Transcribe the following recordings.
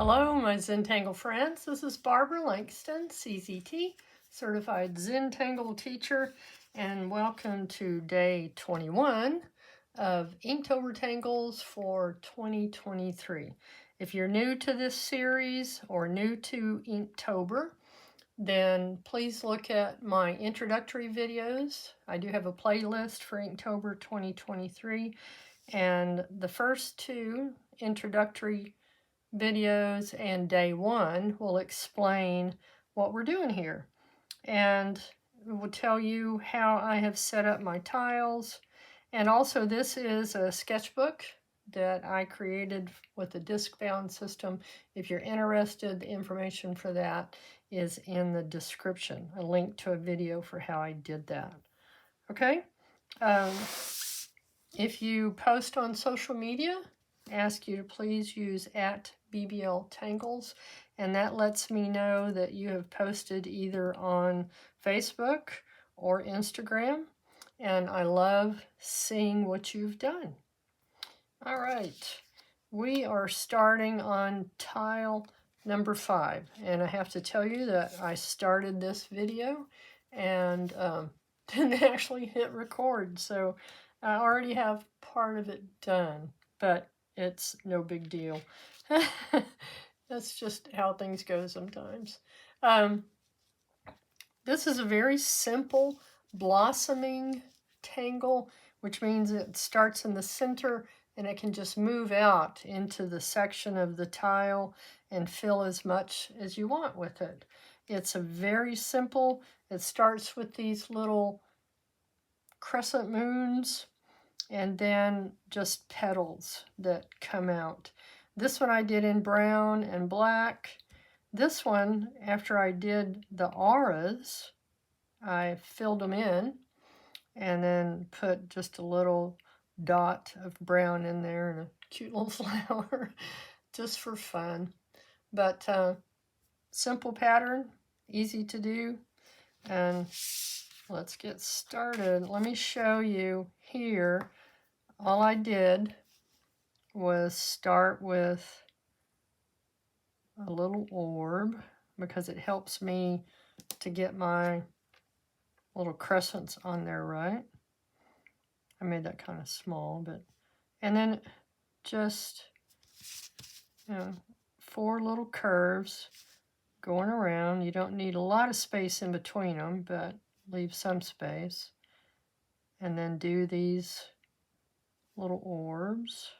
Hello, my Zentangle friends. This is Barbara Langston, CZT, Certified Zentangle Teacher, and welcome to day 21 of Inktober Tangles for 2023. If you're new to this series or new to Inktober, then please look at my introductory videos. I do have a playlist for Inktober 2023, and the first two introductory videos and day one will explain what we're doing here, and it will tell you how I have set up my tiles. And also, this is a sketchbook that I created with a disc-bound system. If you're interested, the information for that is in the description, a link to a video for how I did that. Okay, if you post on social media, ask you to please use @BBL_Tangles, and that lets me know that you have posted either on Facebook or Instagram, and I love seeing what you've done. All right, we are starting on tile number 5, and I have to tell you that I started this video and didn't actually hit record, so I already have part of it done, but it's no big deal. That's just how things go sometimes. This is a very simple blossoming tangle, which means it starts in the center and it can just move out into the section of the tile and fill as much as you want with it. It's a very simple, it starts with these little crescent moons and then just petals that come out. This one I did in brown and black. This one, after I did the auras, I filled them in and then put just a little dot of brown in there and a cute little flower just for fun. But simple pattern, easy to do, and let's get started. Let me show you here. All I did was start with a little orb because it helps me to get my little crescents on there right. I made that kind of small, but, and then just, 4 little curves going around. You don't need a lot of space in between them, but leave some space. And then do these little orbs.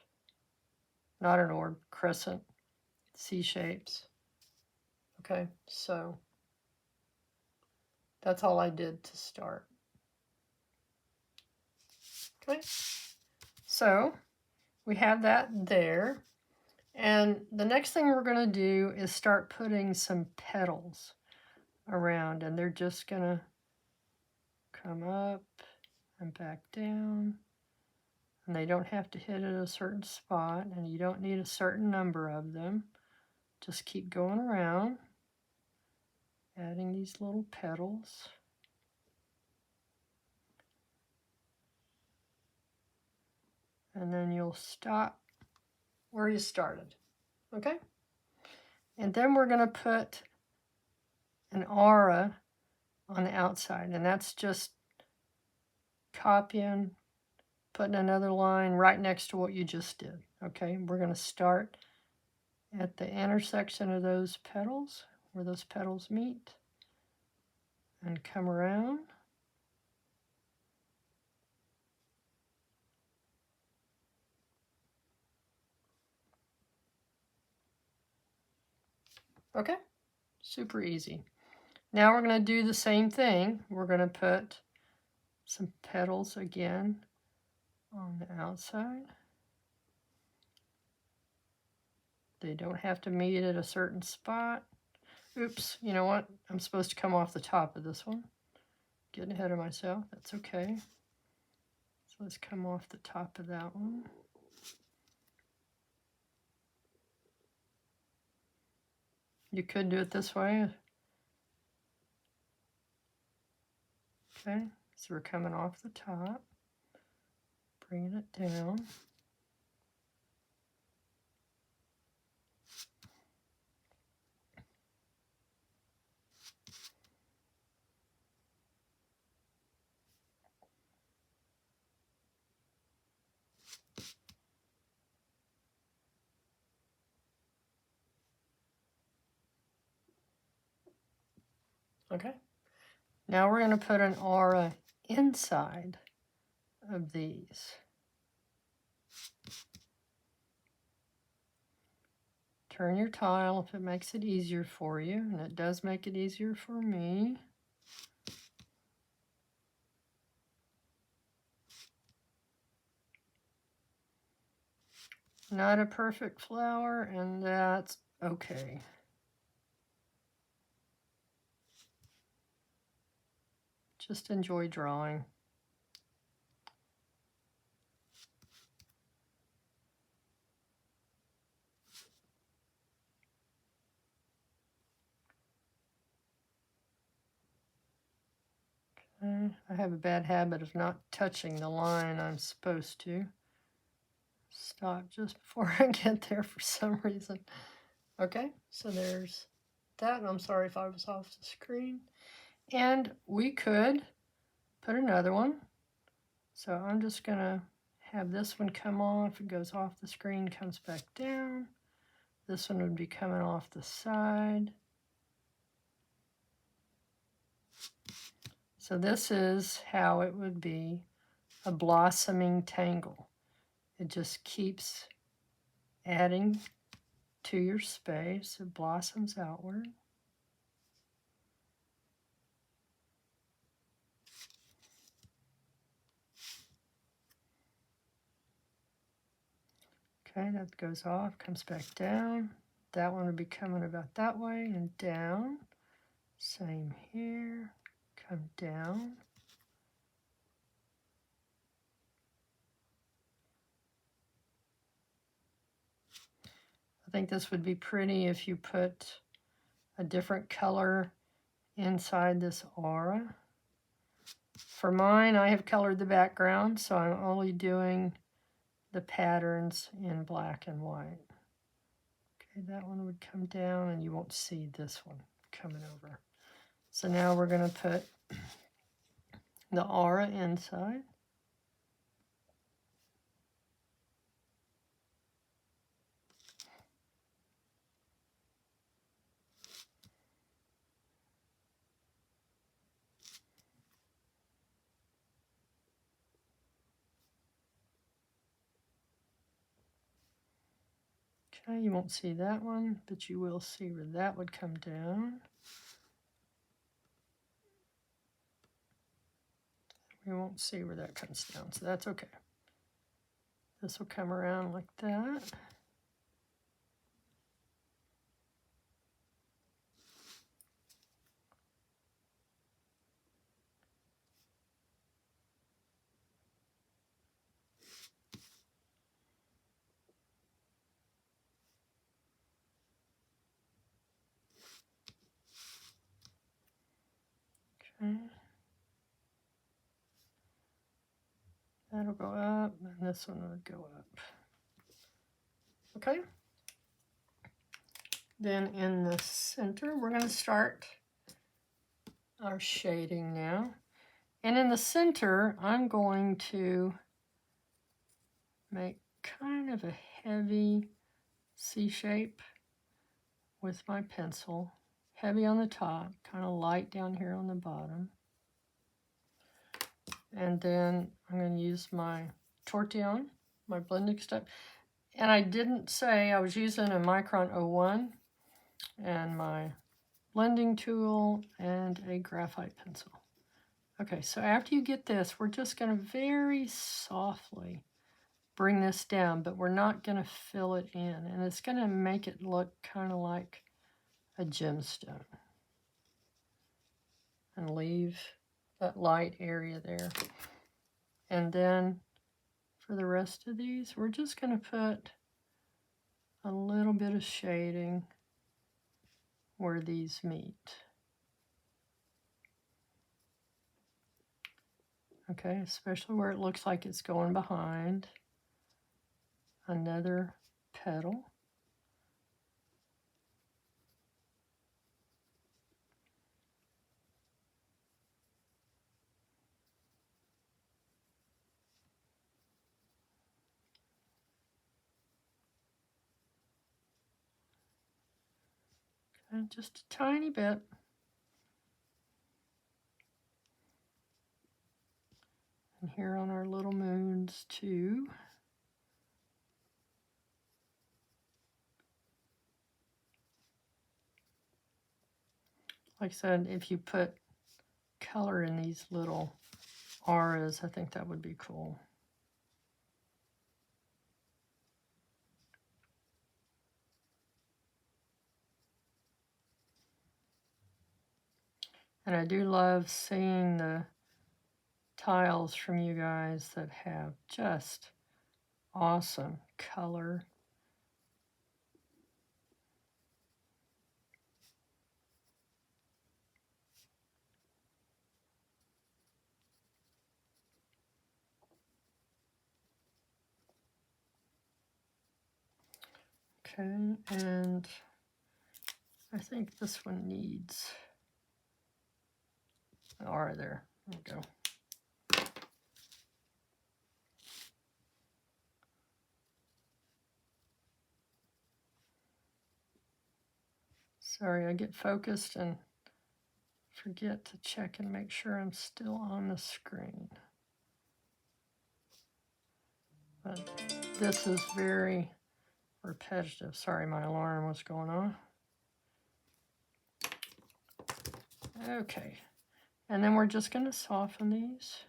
Not an orb, crescent, C shapes. Okay, so that's all I did to start. Okay, so we have that there. And the next thing we're going to do is start putting some petals around, and they're just going to come up and back down. And they don't have to hit at a certain spot, and you don't need a certain number of them. Just keep going around, adding these little petals. And then you'll stop where you started, okay? And then we're going to put an aura on the outside, and that's just copying, putting another line right next to what you just did, okay? We're going to start at the intersection of those petals, where those petals meet, and come around. Okay, super easy. Now we're going to do the same thing. We're going to put some petals again on the outside. They don't have to meet at a certain spot. Oops, you know what? I'm supposed to come off the top of this one. Getting ahead of myself, that's okay. So let's come off the top of that one. You could do it this way. Okay, so we're coming off the top, bringing it down. Okay. Now we're going to put an aura inside of these. Turn your tile if it makes it easier for you, and it does make it easier for me. Not a perfect flower, and that's okay. Just enjoy drawing. Okay. I have a bad habit of not touching the line I'm supposed to. Stop just before I get there for some reason. Okay, so there's that. I'm sorry if I was off the screen. And we could put another one. So I'm just going to have this one come off. It goes off the screen, comes back down. This one would be coming off the side. So this is how it would be a blossoming tangle. It just keeps adding to your space. It blossoms outward. Okay, that goes off, comes back down. That one would be coming about that way and down. Same here, come down. I think this would be pretty if you put a different color inside this aura. For mine, I have colored the background, so I'm only doing the patterns in black and white. Okay, that one would come down and you won't see this one coming over. So now we're going to put the aura inside. Okay, you won't see that one, but you will see where that would come down. We won't see where that comes down, so that's okay. This will come around like that. Okay. That'll go up, and this one will go up. Okay. Then in the center, we're going to start our shading now. And in the center, I'm going to make kind of a heavy C shape with my pencil. Heavy on the top, kind of light down here on the bottom. And then I'm going to use my tortillon, my blending stick. And I didn't say I was using a Micron 01 and my blending tool and a graphite pencil. Okay, so after you get this, we're just going to very softly bring this down, but we're not going to fill it in. And it's going to make it look kind of like a gemstone. And leave that light area there. And then for the rest of these, we're just going to put a little bit of shading where these meet. Okay, especially where it looks like it's going behind another petal. And just a tiny bit. And here on our little moons too. Like I said, if you put color in these little auras, I think that would be cool. And I do love seeing the tiles from you guys that have just awesome color. Okay, and I think this one needs an aura there. There we go. Sorry, I get focused and forget to check and make sure I'm still on the screen. But this is very repetitive. Sorry, my alarm was going on. Okay, and then we're just going to soften these.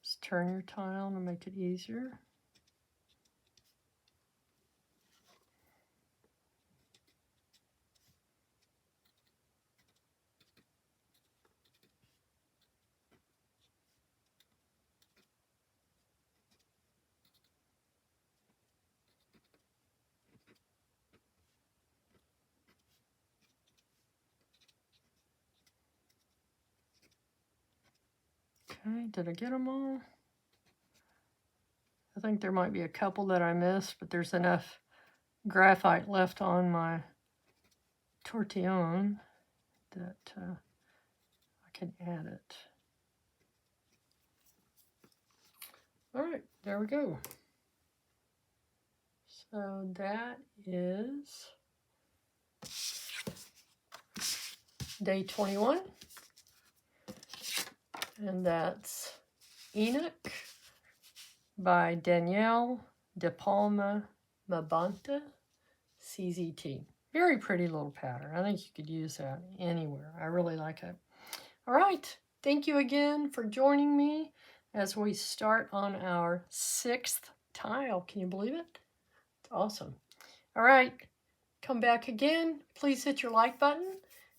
Just turn your tile to make it easier. Okay, did I get them all? I think there might be a couple that I missed, but there's enough graphite left on my tortillon that I can add it. All right, there we go. So that is day 21. And that's Enoc by Danielle DePalma-Mavanta, CZT. Very pretty little pattern. I think you could use that anywhere. I really like it. All right. Thank you again for joining me as we start on our 6th tile. Can you believe it? It's awesome. All right. Come back again. Please hit your like button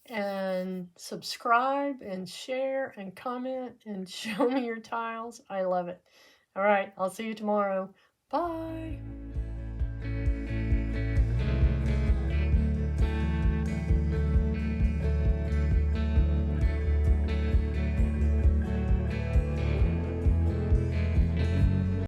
and subscribe and share and comment and show me your tiles. I love it. All right. I'll see you tomorrow. Bye.